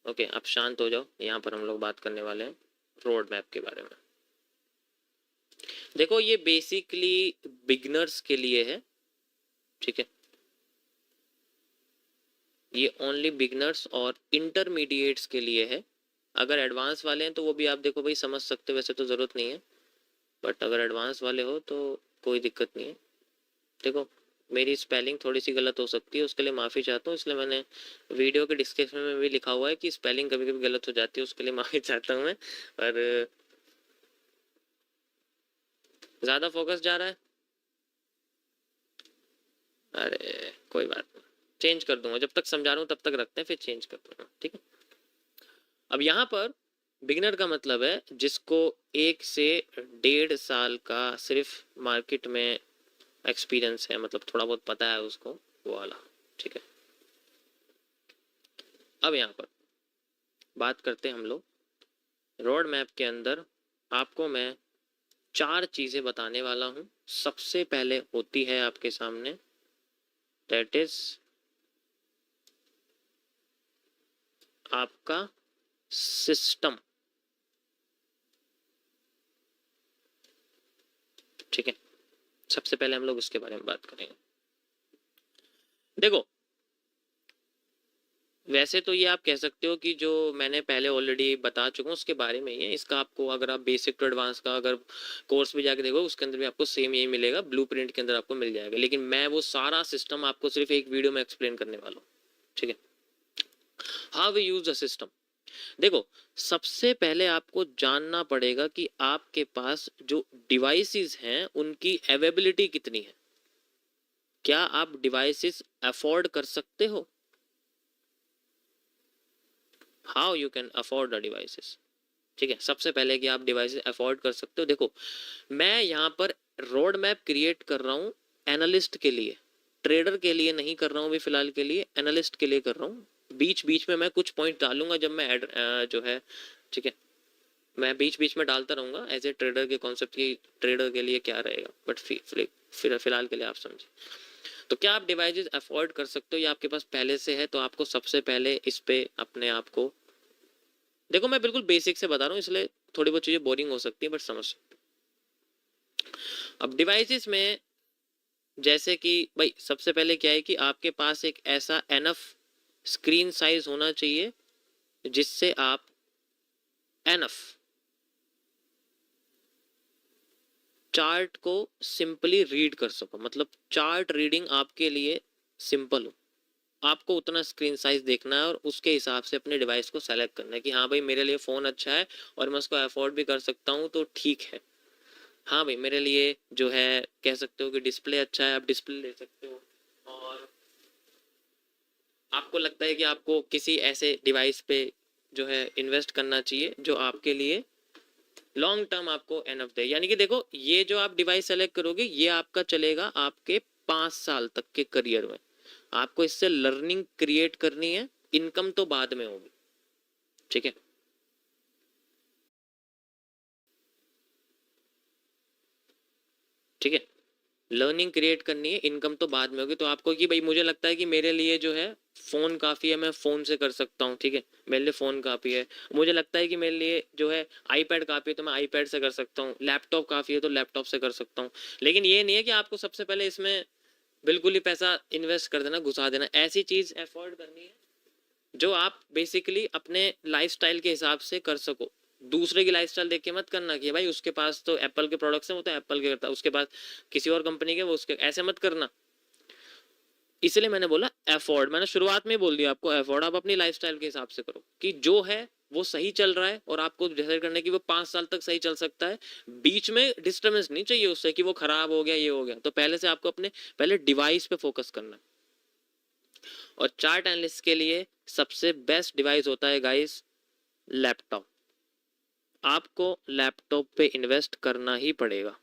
Okay, आप शांत हो जाओ। यहाँ पर हम लोग बात करने वाले हैं रोड मैप के बारे में। देखो ये बेसिकली बिगनर्स के लिए है, ठीक है। ये ओनली बिगनर्स और इंटरमीडिएट्स के लिए है। अगर एडवांस वाले हैं तो वो भी आप देखो भाई समझ सकते हो, वैसे तो ज़रूरत नहीं है, बट अगर एडवांस वाले हो तो कोई दिक्कत नहीं है। देखो मेरी स्पेलिंग थोड़ी सी गलत हो सकती है, उसके लिए माफ़ी चाहता हूँ। इसलिए मैंने वीडियो के डिस्क्रिप्शन में भी लिखा हुआ है कि स्पेलिंग कभी कभी गलत हो जाती है, उसके लिए माफ़ी चाहता हूँ मैं। और ज़्यादा फोकस जा रहा है, अरे कोई बात नहीं, चेंज कर दूंगा। जब तक समझा रहा हूँ तब तक रखते हैं, फिर चेंज कर दूंगा, ठीक है। अब यहाँ पर बिगिनर का मतलब है जिसको 1 से 1.5 साल का सिर्फ मार्केट में एक्सपीरियंस है, मतलब थोड़ा बहुत पता है उसको, वो वाला, ठीक है। अब यहाँ पर बात करते हैं हम लोग रोड मैप के अंदर। आपको मैं 4 चीज़ें बताने वाला हूँ। सबसे पहले होती है आपके सामने, दैट इज आपका सिस्टम, ठीक है। सबसे पहले हम लोग उसके बारे में बात करेंगे। देखो वैसे तो ये आप कह सकते हो कि जो मैंने पहले ऑलरेडी बता चुका हूँ उसके बारे में ही है। इसका आपको अगर आप बेसिक टू एडवांस का अगर कोर्स भी जाके देखो उसके अंदर भी आपको सेम यही मिलेगा, ब्लूप्रिंट के अंदर आपको मिल जाएगा। लेकिन मैं वो सारा सिस्टम आपको सिर्फ एक वीडियो में एक्सप्लेन करने वाला हूँ, ठीक है। How we use the system. देखो सबसे पहले आपको जानना पड़ेगा कि आपके पास जो डिवाइसेस हैं उनकी अवेलेबिलिटी कितनी है। क्या आप डिवाइसेस अफोर्ड कर सकते हो? How you can afford the devices, ठीक है। सबसे पहले कि आप डिवाइसेस अफोर्ड कर सकते हो। देखो मैं यहाँ पर रोड मैप क्रिएट कर रहा हूँ एनालिस्ट के लिए, ट्रेडर के लिए नहीं कर रहा हूँ अभी फिलहाल के लिए, एनालिस्ट के लिए कर रहा हूँ। बीच बीच में मैं कुछ पॉइंट डालूंगा जब मैं जो है, ठीक है, मैं बीच बीच में डालता रहूंगा एज ए ट्रेडर के कॉन्सेप्ट की ट्रेडर के लिए क्या रहेगा, बट फिर फिलहाल के लिए आप समझे। तो क्या आप डिवाइसेस अफोर्ड कर सकते हो या आपके पास पहले से है? तो आपको सबसे पहले इस पे अपने आप को, देखो मैं बिल्कुल बेसिक से बता रहा हूँ इसलिए थोड़ी बहुत चीजें बोरिंग हो सकती है, बट समझ सकते हो। अब डिवाइसेस में जैसे कि भाई सबसे पहले क्या है कि आपके पास एक ऐसा एनफ स्क्रीन साइज होना चाहिए जिससे आप एनफ चार्ट को सिंपली रीड कर सको, मतलब चार्ट रीडिंग आपके लिए सिंपल हो। आपको उतना स्क्रीन साइज देखना है और उसके हिसाब से अपने डिवाइस को सेलेक्ट करना है कि हाँ भाई मेरे लिए फ़ोन अच्छा है और मैं उसको अफोर्ड भी कर सकता हूँ तो ठीक है। हाँ भाई मेरे लिए जो है कह सकते हो कि डिस्प्ले अच्छा है, आप डिस्प्ले ले सकते हो। और आपको लगता है कि आपको किसी ऐसे डिवाइस पे जो है इन्वेस्ट करना चाहिए जो आपके लिए लॉन्ग टर्म आपको एनफ दे। यानी कि देखो ये जो आप डिवाइस सेलेक्ट करोगे ये आपका चलेगा आपके 5 साल तक के करियर में। आपको इससे लर्निंग क्रिएट करनी है, इनकम तो बाद में होगी, ठीक है। ठीक है, लर्निंग क्रिएट करनी है, इनकम तो बाद में होगी। तो आपको कि भाई मुझे लगता है कि मेरे लिए जो है फोन काफ़ी है, मैं फ़ोन से कर सकता हूँ, ठीक है, मेरे लिए फ़ोन काफ़ी है। मुझे लगता है कि मेरे लिए जो है आईपैड काफ़ी है तो मैं आईपैड से कर सकता हूँ, लैपटॉप काफ़ी है तो लैपटॉप से कर सकता हूँ। लेकिन ये नहीं है कि आपको सबसे पहले इसमें बिल्कुल ही पैसा इन्वेस्ट कर देना, घुसा देना। ऐसी चीज़ अफोर्ड करनी है जो आप बेसिकली अपने लाइफस्टाइल के हिसाब से कर सको। दूसरे की लाइफस्टाइल देख के मत करना कि भाई उसके पास तो एप्पल के प्रोडक्ट्स हैं वो तो एप्पल के करता है, उसके पास किसी और कंपनी के वो उसके, ऐसे मत करना। इसलिए मैंने बोला अफोर्ड, मैंने शुरुआत में बोल दिया आपको अफोर्ड। आप अपनी लाइफस्टाइल के हिसाब से करो कि जो है वो सही चल रहा है और आपको डिसाइड करना है कि वो 5 साल तक सही चल सकता है। बीच में डिस्टर्बेंस नहीं चाहिए उससे कि वो खराब हो गया ये हो गया। तो पहले से आपको अपने पहले डिवाइस पे फोकस करना है। और चार्ट एनालिस्ट के लिए सबसे बेस्ट डिवाइस होता है गाइस लैपटॉप। आपको लैपटॉप पे इन्वेस्ट करना ही पड़ेगा,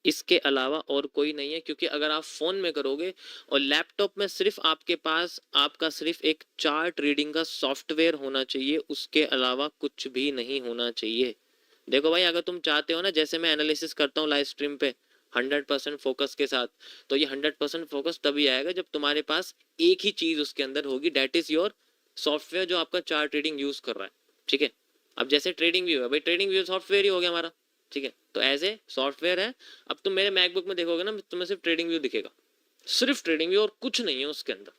इसके अलावा और कोई नहीं है। क्योंकि अगर आप फ़ोन में करोगे और लैपटॉप में सिर्फ आपके पास आपका सिर्फ एक चार्ट रीडिंग का सॉफ्टवेयर होना चाहिए, उसके अलावा कुछ भी नहीं होना चाहिए। देखो भाई अगर तुम चाहते हो ना, जैसे मैं एनालिसिस करता हूँ लाइव स्ट्रीम पे 100% फोकस के साथ, तो ये 100% फोकस तभी आएगा जब तुम्हारे पास एक ही चीज़ उसके अंदर होगी, डैट इज़ योर सॉफ्टवेयर जो आपका चार्ट रीडिंग यूज कर रहा है, ठीक है। अब जैसे ट्रेडिंग व्यू है भाई, ट्रेडिंग व्यू सॉफ्टवेयर ही हो गया हमारा, ठीक है। तो एज ए सॉफ्टवेयर है। अब तुम मेरे मैकबुक में देखोगे ना, तुम्हें सिर्फ ट्रेडिंग व्यू दिखेगा, सिर्फ ट्रेडिंग व्यू, और कुछ नहीं है उसके अंदर,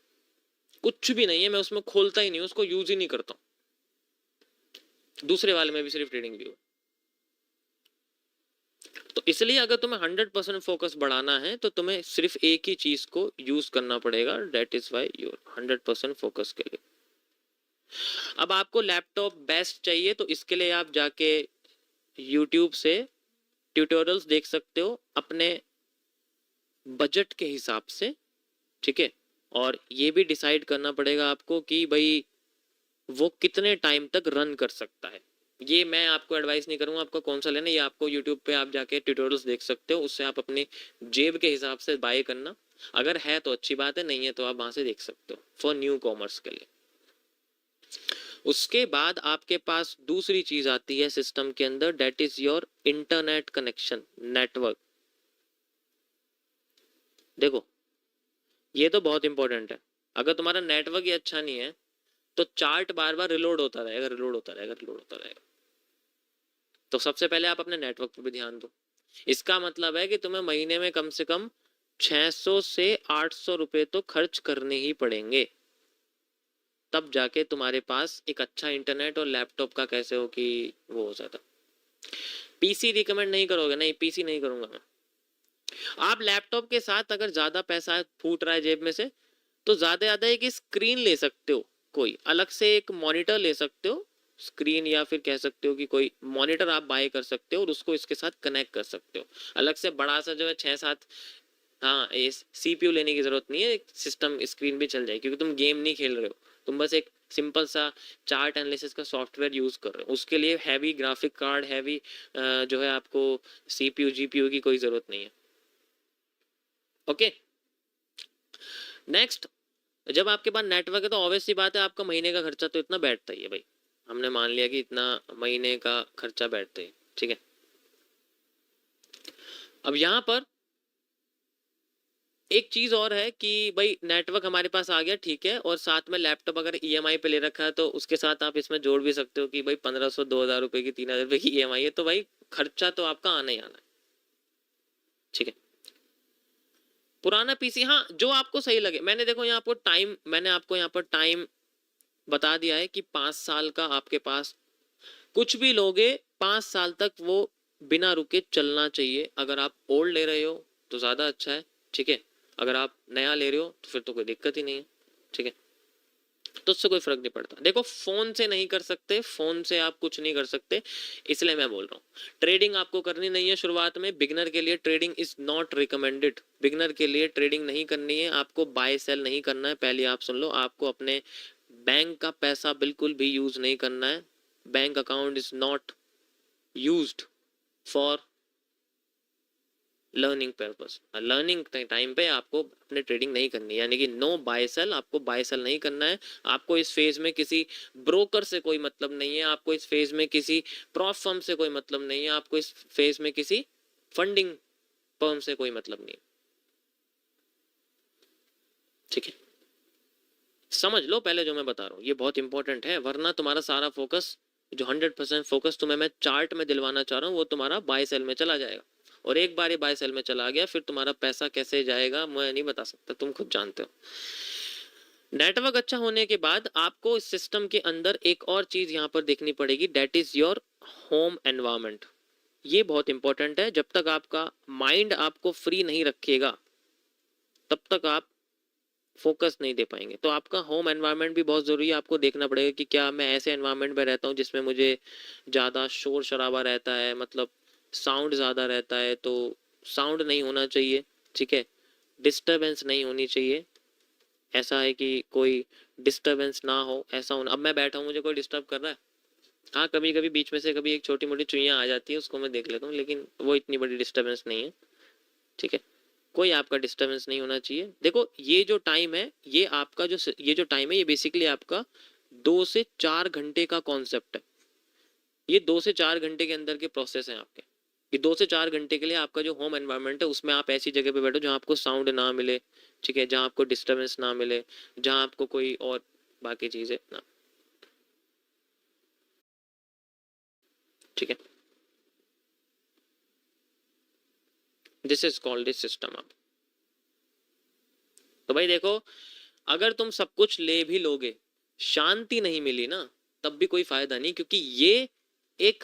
कुछ भी नहीं है। मैं उसमें खोलता ही नहीं, उसको यूज ही नहीं करता हूं। दूसरे वाले में भी सिर्फ ट्रेडिंग व्यू है। तो इसलिए अगर तुम्हें 100% फोकस बढ़ाना है तो तुम्हें सिर्फ एक ही चीज को यूज करना पड़ेगा, that is why your 100% focus के लिए। अब आपको लैपटॉप बेस्ट चाहिए तो इसके लिए आप जाके यूट्यूब से ट्यूटोरियल्स देख सकते हो अपने बजट के हिसाब से, ठीक है। और ये भी डिसाइड करना पड़ेगा आपको कि भाई वो कितने टाइम तक रन कर सकता है। ये मैं आपको एडवाइस नहीं करूंगा आपको कौन सा लेना, ये आपको यूट्यूब पे आप जाके ट्यूटोरियल्स देख सकते हो, उससे आप अपने जेब के हिसाब से बाय करना। अगर है तो अच्छी बात है, नहीं है तो आप वहां से देख सकते हो फॉर न्यू कॉमर्स के लिए। उसके बाद आपके पास दूसरी चीज आती है सिस्टम के अंदर, that is your internet connection, network. देखो ये तो बहुत इंपॉर्टेंट है। अगर तुम्हारा नेटवर्क ही अच्छा नहीं है तो चार्ट बार बार रिलोड होता रहेगा, रिलोड होता रहेगा, रिलोड होता रहेगा। तो सबसे पहले आप अपने नेटवर्क पर भी ध्यान दो। इसका मतलब है कि तुम्हें महीने में कम से कम 600 से 800 रुपए तो खर्च करने ही पड़ेंगे, तब जाके तुम्हारे पास एक अच्छा इंटरनेट और लैपटॉप का कैसे हो कि वो हो जाता। पीसी रिकमेंड नहीं करोगे? नहीं, पीसी नहीं करूंगा मैं। आप लैपटॉप के साथ अगर ज्यादा पैसा फूट रहा है जेब में से तो ज्यादा एक स्क्रीन ले सकते हो, कोई अलग से एक मॉनिटर ले सकते हो, स्क्रीन, या फिर कह सकते हो कि कोई मॉनिटर आप बाय कर सकते हो और उसको इसके साथ कनेक्ट कर सकते हो। अलग से बड़ा सा जो है 6-7, हाँ, ये सीपीयू लेने की जरूरत नहीं है, एक सिस्टम स्क्रीन भी चल जाए, क्योंकि तुम गेम नहीं खेल रहे हो, तुम बस एक सिंपल सा चार्ट एनालिसिस का सॉफ्टवेयर यूज कर रहे हो। उसके लिए हैवी ग्राफिक कार्ड, हैवी जो है आपको सीपीयू जीपीयू की कोई जरूरत नहीं है। ओके, नेक्स्ट, जब आपके पास नेटवर्क है तो ऑब्वियस सी बात है आपका महीने का खर्चा तो इतना बैठता ही है भाई। हमने मान लिया कि इतना महीने का खर्चा बैठता है, ठीक है। अब यहां पर एक चीज और है कि भाई नेटवर्क हमारे पास आ गया, ठीक है, और साथ में लैपटॉप अगर ईएमआई पे ले रखा है तो उसके साथ आप इसमें जोड़ भी सकते हो कि भाई 1500 2000 रुपए की 3000 रुपए की ईएमआई है, तो भाई खर्चा तो आपका आना ही आना है, ठीक है। पुराना पीसी, हाँ, जो आपको सही लगे। मैंने आपको यहाँ पर टाइम बता दिया है कि 5 साल का आपके पास कुछ भी लोगे 5 साल तक वो बिना रुके चलना चाहिए। अगर आप ओल्ड ले रहे हो तो ज्यादा अच्छा है, ठीक है। अगर आप नया ले रहे हो तो फिर तो कोई दिक्कत ही नहीं है, ठीक है। तो उससे कोई फर्क नहीं पड़ता। देखो फोन से नहीं कर सकते, फोन से आप कुछ नहीं कर सकते, इसलिए मैं बोल रहा हूँ ट्रेडिंग आपको करनी नहीं है शुरुआत में। बिगनर के लिए trading is not recommended. Beginner के लिए ट्रेडिंग नहीं करनी है, आपको बाय सेल नहीं करना है। पहले आप सुन लो, आपको अपने बैंक का पैसा बिल्कुल भी यूज नहीं करना है। Bank account is not used for learning purpose. Learning time पे आपको अपने ट्रेडिंग नहीं करनी, यानी कि नो बाय सेल, आपको बाय सेल नहीं करना है। आपको इस फेज में किसी ब्रोकर से कोई मतलब नहीं है, आपको इस फेज में किसी प्रॉप फर्म से कोई मतलब नहीं है, आपको इस फेज में किसी फंडिंग फर्म से कोई मतलब नहीं है, ठीक है। समझ लो पहले जो मैं बता रहा हूँ ये बहुत इंपॉर्टेंट है, वरना तुम्हारा सारा फोकस, जो 100% फोकस तुम्हें मैं चार्ट में दिलवाना चाह रहा हूँ, वो तुम्हारा बाय सेल में चला जाएगा। और एक बार ये बाय सेल में चला गया फिर तुम्हारा पैसा कैसे जाएगा मैं नहीं बता सकता, तुम खुद जानते हो। नेटवर्क अच्छा होने के बाद आपको इस सिस्टम के अंदर एक और चीज यहां पर देखनी पड़ेगी, that is your home environment. ये बहुत इंपॉर्टेंट है। जब तक आपका माइंड आपको फ्री नहीं रखेगा तब तक आप फोकस नहीं दे पाएंगे। तो आपका होम एनवायरनमेंट भी बहुत ज़रूरी है। आपको देखना पड़ेगा कि क्या मैं ऐसे एनवायरनमेंट में रहता हूँ जिसमें मुझे ज़्यादा शोर शराबा रहता है, मतलब साउंड ज़्यादा रहता है, तो साउंड नहीं होना चाहिए, ठीक है। डिस्टरबेंस नहीं होनी चाहिए, ऐसा है कि कोई डिस्टरबेंस ना हो, ऐसा होना। अब मैं बैठा हूँ, मुझे कोई डिस्टर्ब कर रहा है? हाँ, कभी कभी बीच में से कभी एक छोटी मोटी चुईयाँ आ जाती है, उसको मैं देख लेता हूँ, लेकिन वो इतनी बड़ी डिस्टरबेंस नहीं है, ठीक है। कोई आपका डिस्टरबेंस नहीं होना चाहिए। देखो ये जो टाइम है, ये जो टाइम है ये बेसिकली आपका 2 से 4 घंटे का कॉन्सेप्ट है। ये 2 से 4 घंटे के अंदर के प्रोसेस हैं आपके। ये 2 से 4 घंटे के लिए आपका जो होम एनवायरनमेंट है उसमें आप ऐसी जगह पे बैठो जहाँ आपको साउंड ना मिले, ठीक है, जहाँ आपको डिस्टरबेंस ना मिले, जहाँ आपको कोई और बाकी चीजें ना, ठीक है। This is called this system आप। तो भाई देखो, अगर तुम सब कुछ ले भी लोगे, शांति नहीं मिली ना, तब भी कोई फायदा नहीं, क्योंकि ये एक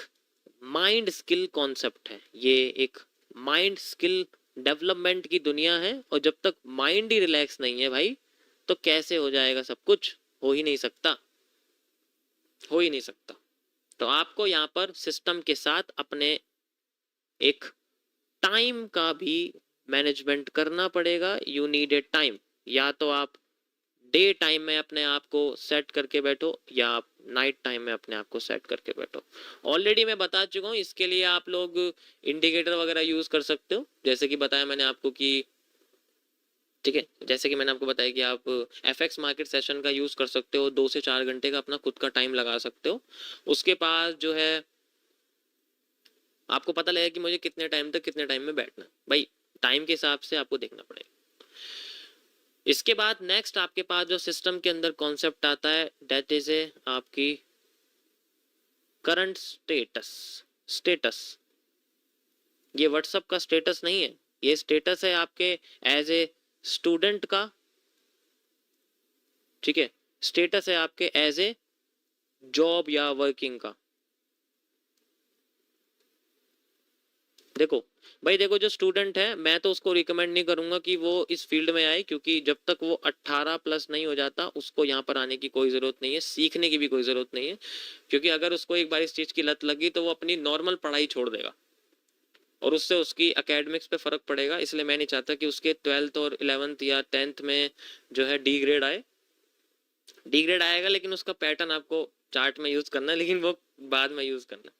माइंड स्किल कॉन्सेप्ट है, ये एक माइंड स्किल डेवलपमेंट की दुनिया है। और जब तक माइंड ही रिलैक्स नहीं है भाई, तो कैसे हो जाएगा सब कुछ? हो ही नहीं सकता, हो ही नहीं सकता। तो आपको यहाँ पर सिस्टम के साथ अपने एक टाइम का भी मैनेजमेंट करना पड़ेगा। You need a time. या तो आप डे टाइम में अपने आप को सेट करके बैठो, या आप नाइट टाइम में अपने आप को सेट करके बैठो। ऑलरेडी मैं बता चुका हूँ, इसके लिए आप लोग इंडिकेटर वगैरह यूज कर सकते हो, जैसे कि बताया मैंने आपको कि, ठीक है, जैसे कि मैंने आपको बताया कि आप एफएक्स मार्केट सेशन का यूज कर सकते हो, 2 से 4 घंटे का अपना खुद का टाइम लगा सकते हो। उसके पास जो है आपको पता लगेगा कि मुझे कितने टाइम तक कितने टाइम में बैठना, भाई टाइम के हिसाब से आपको देखना पड़ेगा। इसके बाद नेक्स्ट आपके पास जो सिस्टम के अंदर कॉन्सेप्ट आता है, दैट इज ए आपकी करंट स्टेटस। स्टेटस, ये व्हाट्सअप का स्टेटस नहीं है, ये स्टेटस है आपके एज ए स्टूडेंट का, ठीक है। स्टेटस है आपके एज ए जॉब या वर्किंग का। देखो भाई, देखो जो स्टूडेंट है, मैं तो उसको रिकमेंड नहीं करूंगा कि वो इस फील्ड में आए, क्योंकि जब तक वो 18+ नहीं हो जाता, उसको यहाँ पर आने की कोई ज़रूरत नहीं है, सीखने की भी कोई ज़रूरत नहीं है। क्योंकि अगर उसको एक बार इस चीज़ की लत लगी, तो वो अपनी नॉर्मल पढ़ाई छोड़ देगा, और उससे उसकी एकेडमिक्स पे फ़र्क पड़ेगा। इसलिए मैं नहीं चाहता कि उसके 12th और 11th या 10th में जो है डी ग्रेड आए। डी ग्रेड आएगा, लेकिन उसका पैटर्न आपको चार्ट में यूज़ करना है, लेकिन वो बाद में यूज़ करना।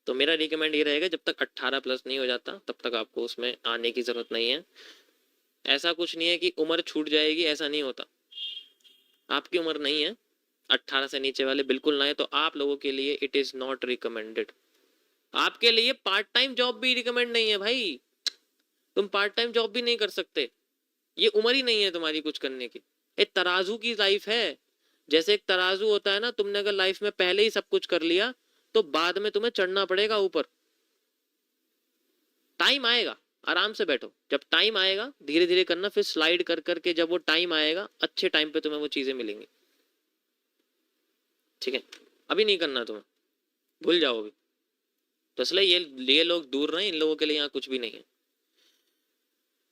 तो मेरा रिकमेंड ये रहेगा, जब तक 18+ नहीं हो जाता, तब तक आपको उसमें आने की ज़रूरत नहीं है। ऐसा कुछ नहीं है कि उम्र छूट जाएगी, ऐसा नहीं होता। आपकी उम्र नहीं है, 18 से नीचे वाले बिल्कुल ना है, तो आप लोगों के लिए इट इज़ नॉट रिकमेंडेड। आपके लिए पार्ट टाइम जॉब भी रिकमेंड नहीं है भाई, तुम पार्ट टाइम जॉब भी नहीं कर सकते, ये उम्र ही नहीं है तुम्हारी कुछ करने की। एक तराजू की लाइफ है, जैसे एक तराजू होता है ना, तुमने अगर लाइफ में पहले ही सब कुछ कर लिया, तो बाद में तुम्हें चढ़ना पड़ेगा ऊपर। टाइम आएगा, आराम से बैठो, जब टाइम आएगा धीरे धीरे करना, फिर स्लाइड कर करके जब वो टाइम आएगा, अच्छे टाइम पे तुम्हें वो चीजें मिलेंगी, ठीक है। अभी नहीं करना तुम्हें, भूल जाओ अभी। तो इसलिए ये लोग दूर रहे, इन लोगों के लिए यहाँ कुछ भी नहीं है।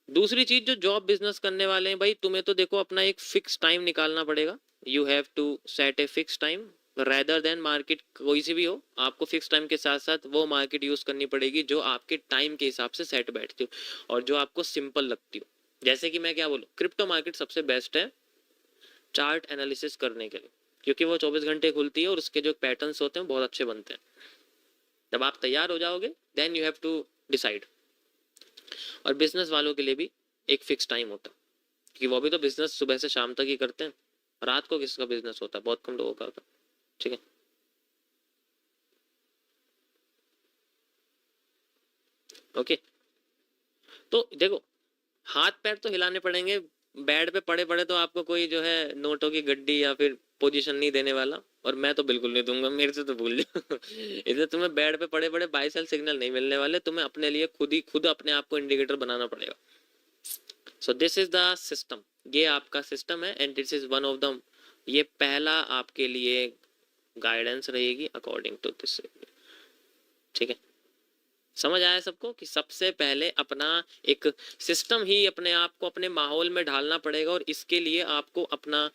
दूसरी चीज, जो जॉब बिजनेस करने वाले हैं भाई, तुम्हें तो देखो अपना एक फिक्स टाइम निकालना पड़ेगा। You have to set a fix time rather than market कोई सी भी हो, आपको फिक्स टाइम के साथ साथ वो मार्केट यूज करनी पड़ेगी जो आपके टाइम के हिसाब से सेट बैठती हो और जो आपको सिंपल लगती हो। जैसे कि मैं क्या बोलूँ, क्रिप्टो मार्केट सबसे बेस्ट है चार्ट एनालिसिस करने के लिए, क्योंकि वो 24 घंटे खुलती है और उसके जो पैटर्न्स होते हैं बहुत अच्छे बनते हैं। जब आप तैयार हो जाओगे, then you have to decide. और बिजनेस वालों के लिए भी एक फिक्स टाइम होता है, क्योंकि वो भी तो बिजनेस सुबह से शाम तक ही करते हैं, रात को किसका बिजनेस होता है, बहुत कम लोगों का होता है, ठीक है। ओके, तो देखो, हाथ पैर तो हिलाने पड़ेंगे, बेड पे पड़े पड़े तो आपको कोई जो है नोटों की गड्डी या फिर पोजीशन नहीं देने वाला, और मैं तो बिल्कुल नहीं दूंगा, मेरे से तो भूल जाओ। इसलिए तुम्हें बेड पे पड़े पड़े बाई सेल सिग्नल नहीं मिलने वाले, तुम्हें अपने लिए खुद अपने आप को इंडिकेटर बनाना पड़ेगा। So this is the system, ये आपका सिस्टम है, and this is one of the, ये पहला आपके लिए गाइडेंस रहेगी अकॉर्डिंग टू दिस, ठीक है। समझ आया सबको कि सबसे पहले अपना एक सिस्टम ही अपने आप को अपने माहौल में ढालना पड़ेगा, और इसके लिए आपको अपना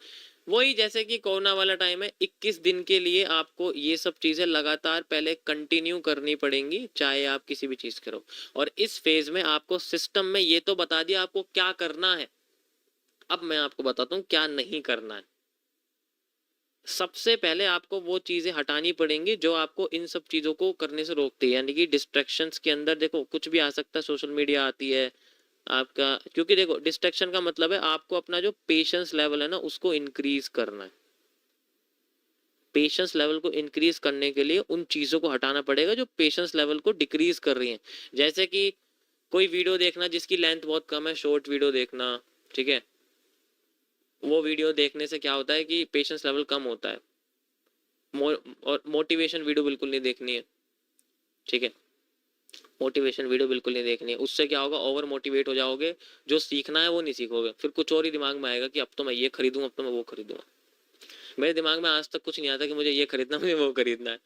वही, जैसे कि कोरोना वाला टाइम है, 21 दिन के लिए आपको ये सब चीजें लगातार पहले कंटिन्यू करनी पड़ेंगी, चाहे आप किसी भी चीज करो। और इस फेज में आपको सिस्टम में ये तो बता दिया आपको क्या करना है, अब मैं आपको बताता हूँ क्या नहीं करना है। सबसे पहले आपको वो चीजें हटानी पड़ेंगी जो आपको इन सब चीजों को करने से रोकती है, यानी कि डिस्ट्रैक्शंस के अंदर देखो कुछ भी आ सकता है, सोशल मीडिया आती है आपका, क्योंकि देखो डिस्ट्रैक्शन का मतलब है आपको अपना जो पेशेंस लेवल है ना उसको इंक्रीज करना है। पेशेंस लेवल को इंक्रीज करने के लिए उन चीजों को हटाना पड़ेगा जो पेशेंस लेवल को डिक्रीज कर रही हैं। जैसे कि कोई वीडियो देखना जिसकी लेंथ बहुत कम है, शॉर्ट वीडियो देखना, ठीक है। वो वीडियो देखने से क्या होता है कि पेशेंस लेवल कम होता है। और मोटिवेशन वीडियो बिल्कुल नहीं देखनी है, ठीक है, मोटिवेशन वीडियो बिल्कुल नहीं देखनी है। उससे क्या होगा, ओवर मोटिवेट हो जाओगे, जो सीखना है वो नहीं सीखोगे, फिर कुछ और ही दिमाग में आएगा कि अब तो मैं ये खरीदूं, अब तो मैं वो खरीदूंगा। मेरे दिमाग में आज तक कुछ नहीं आता कि मुझे ये खरीदना, मुझे वो खरीदना है।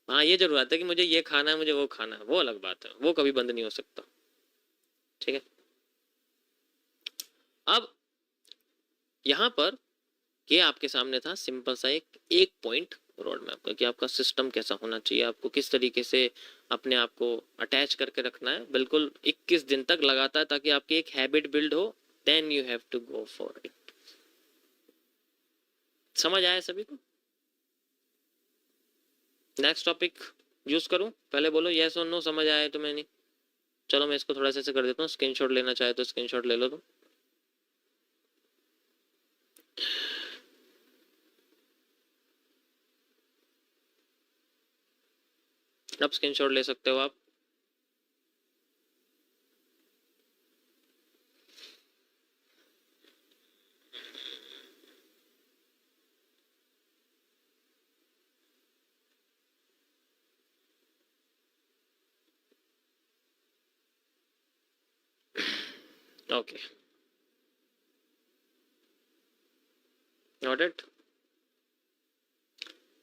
हाँ ये जरूर आता है कि मुझे ये खाना है, मुझे वो खाना है, वो अलग बात है, वो कभी बंद नहीं हो सकता, ठीक है। अब यहाँ पर ये आपके सामने था सिंपल सा एक पॉइंट रोड मैप का, कि आपका सिस्टम कैसा होना चाहिए, आपको किस तरीके से अपने आप को अटैच करके रखना है, बिल्कुल 21 दिन तक लगातार, ताकि आपकी एक हैबिट बिल्ड हो। Then you have to go for it. समझ आया सभी को? नेक्स्ट टॉपिक यूज करूं? पहले बोलो यस और नो, समझ आया तो मैं नहीं। चलो मैं इसको थोड़ा सा ऐसे कर देता हूँ, स्क्रीनशॉट लेना चाहे तो स्क्रीनशॉट ले लो तुम। अब स्क्रीनशॉट ले सकते हो आप। Okay, note it.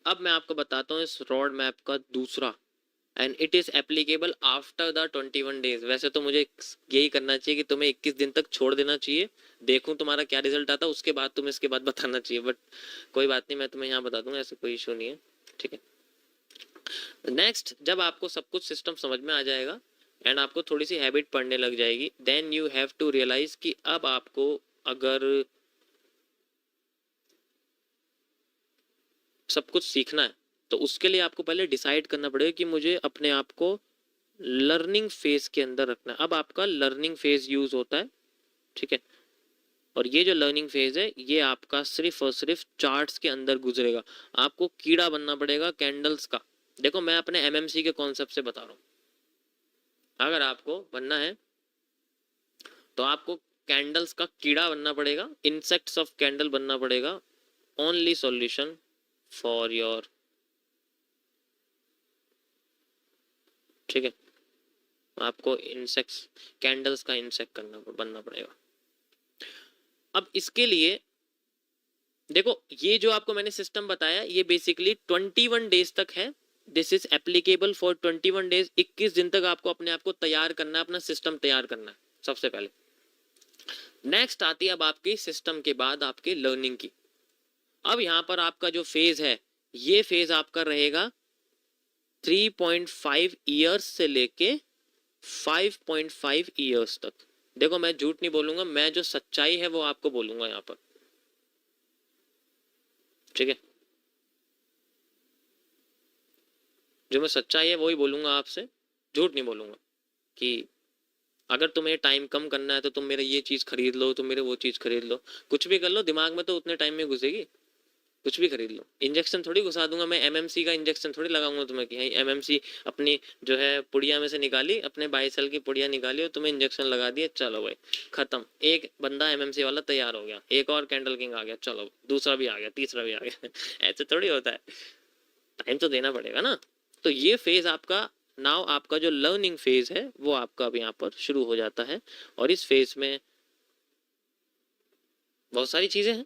अब मैं आपको बताता हूँ इस रोड मैप का दूसरा, and it is applicable after the 21 days. वैसे तो मुझे यही करना चाहिए कि तुम्हें 21 दिन तक छोड़ देना चाहिए, देखूं तुम्हारा क्या रिजल्ट आता, उसके बाद तुम्हें इसके बाद बताना चाहिए, बट कोई बात नहीं, मैं तुम्हें यहाँ बता दूंगा, ऐसे कोई इशू नहीं है, ठीक है। नेक्स्ट, जब आपको सब कुछ सिस्टम समझ में आ जाएगा एंड आपको थोड़ी सी हैबिट पड़ने लग जाएगी, then you have to realise कि अब आपको अगर सब कुछ सीखना है तो उसके लिए आपको पहले डिसाइड करना पड़ेगा कि मुझे अपने आप को लर्निंग फेज के अंदर रखना है। अब आपका लर्निंग फेज यूज होता है, ठीक है, और ये जो लर्निंग फेज है ये आपका सिर्फ और सिर्फ चार्ट्स के अंदर गुजरेगा। आपको कीड़ा बनना पड़ेगा कैंडल्स का। देखो मैं अपने एमएमसी के कॉन्सेप्ट से बता रहा हूँ, अगर आपको बनना है तो आपको कैंडल्स का कीड़ा बनना पड़ेगा, इंसेक्ट्स ऑफ कैंडल बनना पड़ेगा। ओनली सॉल्यूशन फॉर योर, ठीक है, आपको इंसेक्ट्स कैंडल्स का इंसेक्ट करना बनना पड़ेगा। अब इसके लिए देखो, ये जो आपको मैंने सिस्टम बताया ये बेसिकली 21 डेज तक है। This is applicable for 21 days. 21 दिन तक आपको अपने आप को तैयार करना है, अपना सिस्टम तैयार करना है सबसे पहले। नेक्स्ट आती है अब आपकी सिस्टम के बाद आपके लर्निंग की। अब यहां पर आपका जो फेज है ये फेज आपका रहेगा 3.5 ईयर्स से लेके 5.5 ईयर्स तक। देखो मैं झूठ नहीं बोलूंगा, मैं जो सच्चाई है वो आपको बोलूंगा यहाँ पर, ठीक है, जो मैं सच्चाई है वही बोलूंगा आपसे, झूठ नहीं बोलूंगा कि अगर तुम्हें टाइम कम करना है तो तुम मेरे ये चीज खरीद लो, तुम मेरे वो चीज खरीद लो, कुछ भी कर लो, दिमाग में तो उतने टाइम में घुसेगी। कुछ भी खरीद लो, इंजेक्शन थोड़ी घुसा दूंगा मैं, एमएमसी का इंजेक्शन थोड़ी लगाऊंगा तुम्हें कि एमएमसी अपनी जो है पुड़िया में से निकाली, अपने 22 साल की पुड़िया निकाली और तुम्हें इंजेक्शन लगा दिए, चलो भाई खत्म, एक बंदा एमएमसी वाला तैयार हो गया, एक और कैंडल किंग आ गया, चलो दूसरा भी आ गया, तीसरा भी आ गया। ऐसे थोड़ी होता है, टाइम तो देना पड़ेगा ना। तो ये फेज आपका, नाउ आपका जो लर्निंग फेज है वो आपका अब यहाँ पर शुरू हो जाता है। और इस फेज में बहुत सारी चीजें हैं।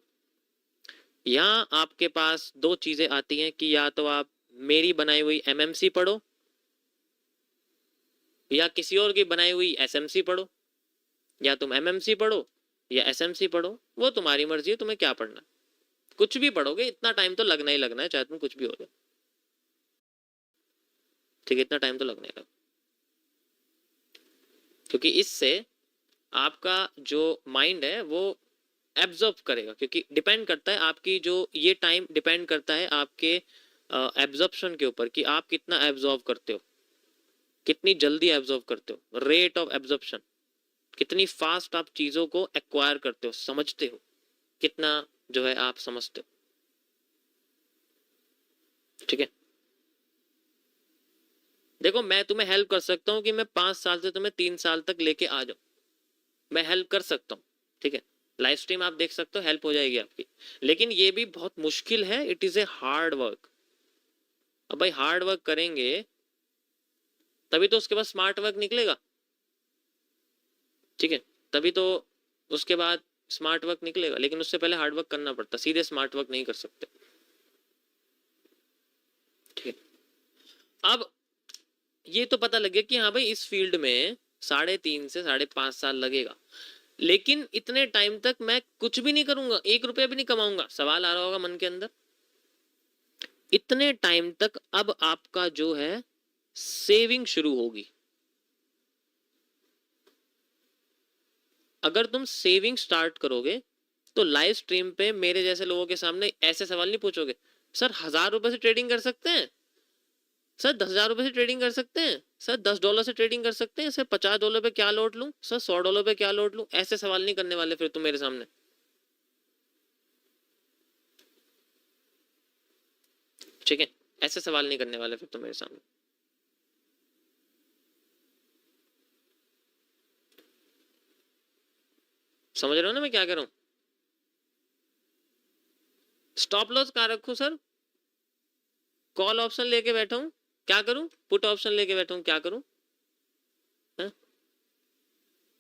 यहाँ आपके पास दो चीजें आती हैं कि या तो आप मेरी बनाई हुई एमएमसी पढ़ो या किसी और की बनाई हुई एसएमसी पढ़ो, या तुम एमएमसी पढ़ो या एसएमसी पढ़ो, वो तुम्हारी मर्जी है तुम्हें क्या पढ़ना। कुछ भी पढ़ोगे इतना टाइम तो लगना ही लगना है, चाहे तुम कुछ भी हो जाए, ठीक है, इतना टाइम तो लगने लगा, क्योंकि इससे आपका जो माइंड है वो एब्जॉर्ब करेगा, क्योंकि डिपेंड करता है आपकी जो ये टाइम डिपेंड करता है आपके एब्जॉर्प्शन के ऊपर कि आप कितना एब्जॉर्ब करते हो, कितनी जल्दी एब्जॉर्ब करते हो, रेट ऑफ एब्जॉर्प्शन, कितनी फास्ट आप चीजों को एक्वायर करते हो, समझते हो, कितना जो है आप समझते हो, ठीक है। देखो मैं तुम्हें हेल्प कर सकता हूँ कि मैं 5 साल से तुम्हें 3 साल तक लेके आ जाऊं, मैं हेल्प कर सकता हूँ, ठीक है, लाइव स्ट्रीम आप देख सकते हो, हेल्प हो जाएगी आपकी। लेकिन ये भी बहुत मुश्किल है, it is a hard work. अब भाई हार्ड वर्क करेंगे तभी तो उसके बाद स्मार्ट वर्क निकलेगा, ठीक है, तभी तो उसके बाद स्मार्ट वर्क निकलेगा। लेकिन उससे पहले हार्ड वर्क करना पड़ता, सीधे स्मार्ट वर्क नहीं कर सकते, ठीक है। अब ये तो पता लग गया कि हाँ भाई इस फील्ड में 3.5 से 5.5 साल लगेगा, लेकिन इतने टाइम तक मैं कुछ भी नहीं करूंगा, 1 रुपया भी नहीं कमाऊंगा। सवाल आ रहा होगा मन के अंदर, इतने टाइम तक अब आपका जो है सेविंग शुरू होगी। अगर तुम सेविंग स्टार्ट करोगे तो लाइव स्ट्रीम पे मेरे जैसे लोगों के सामने ऐसे सवाल नहीं पूछोगे, सर 1000 रुपए से ट्रेडिंग कर सकते हैं, सर 10,000 रुपए से ट्रेडिंग कर सकते हैं, सर $10 से ट्रेडिंग कर सकते हैं, सर $50 पे क्या लोड लूं, सर $100 पे क्या लोड लूं। ऐसे सवाल नहीं करने वाले फिर तुम मेरे सामने, ठीक है, ऐसे सवाल नहीं करने वाले फिर तुम मेरे सामने। समझ रहे हो ना मैं क्या कर रहा हूं? स्टॉप लॉस कहाँ रखूं सर? कॉल ऑप्शन लेके बैठा हूं, क्या करूं? पुट ऑप्शन लेके बैठा हूं, क्या करूं? है?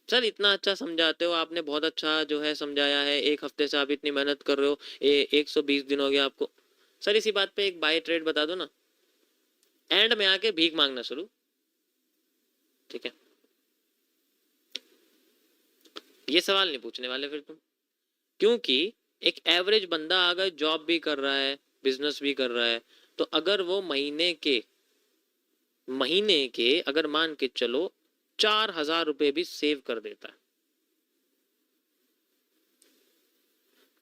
सर इतना अच्छा समझाते हो, आपने बहुत अच्छा जो है समझाया है, 1 हफ्ते से आप इतनी मेहनत कर रहे हो, 120 दिन हो गया आपको। सर इसी बात पे एक बाय ट्रेड बता दो ना, एंड में आके भीख मांगना शुरू, ठीक है। ये सवाल नहीं पूछने वाले फिर तुम, क्योंकि एक एवरेज बंदा अगर जॉब भी कर रहा है, बिजनेस भी कर रहा है, तो अगर वो महीने के अगर मान के चलो 4,000 रुपए भी सेव कर देता है,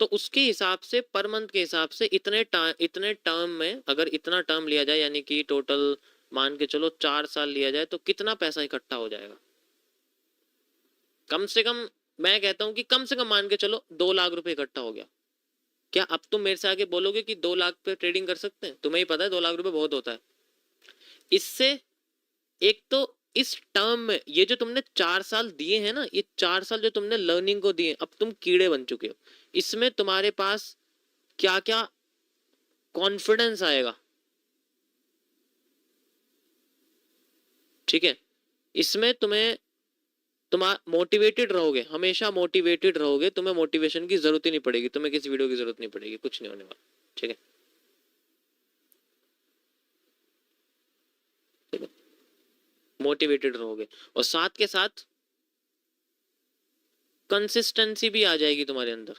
तो उसके हिसाब से पर मंथ के हिसाब से इतने टर्म में अगर इतना टर्म लिया जाए, यानी कि टोटल मान के चलो 4 साल लिया जाए, तो कितना पैसा इकट्ठा हो जाएगा? कम से कम मैं कहता हूं कि कम से कम मान के चलो 2 लाख रुपए इकट्ठा हो गया। क्या अब तुम मेरे से आगे बोलोगे कि 2 लाख पे ट्रेडिंग कर सकते हैं? तुम्हें ही पता है 2 लाख रुपए बहुत होता है। इससे एक तो इस टर्म में ये जो तुमने 4 साल दिए हैं ना, ये 4 साल जो तुमने लर्निंग को दिए, अब तुम कीड़े बन चुके हो। इसमें तुम्हारे पास क्या क्या कॉन्फिडेंस आएगा, ठीक है। इसमें तुम मोटिवेटेड रहोगे, हमेशा मोटिवेटेड रहोगे, तुम्हें मोटिवेशन की जरूरत ही नहीं पड़ेगी, तुम्हें किसी वीडियो की जरूरत नहीं पड़ेगी, कुछ नहीं होने वाला, ठीक है, ठीक है। मोटिवेटेड रहोगे और साथ के साथ कंसिस्टेंसी भी आ जाएगी तुम्हारे अंदर,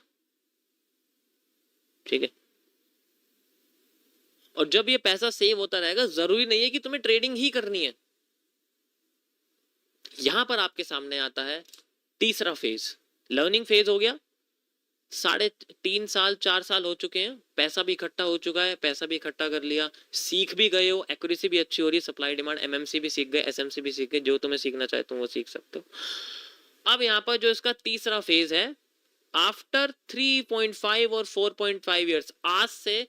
ठीक है। और जब ये पैसा सेव होता रहेगा, जरूरी नहीं है कि तुम्हें ट्रेडिंग ही करनी है। यहां पर आपके सामने आता है तीसरा फेज, लर्निंग फेज हो गया, 3.5 साल 4 साल हो चुके हैं, पैसा भी इकट्ठा हो चुका है, पैसा भी इकट्ठा कर लिया, सीख भी गए हो, एक्यूरेसी भी अच्छी हो रही है, सप्लाई डिमांड एमएमसी भी सीख गए, एसएमसी भी सीख गए, जो तुम्हें सीखना चाहे तुम वो सीख सकते हो। अब यहाँ पर जो इसका तीसरा फेज है, आफ्टर 3.5 और 4.5 ईयर्स, आज से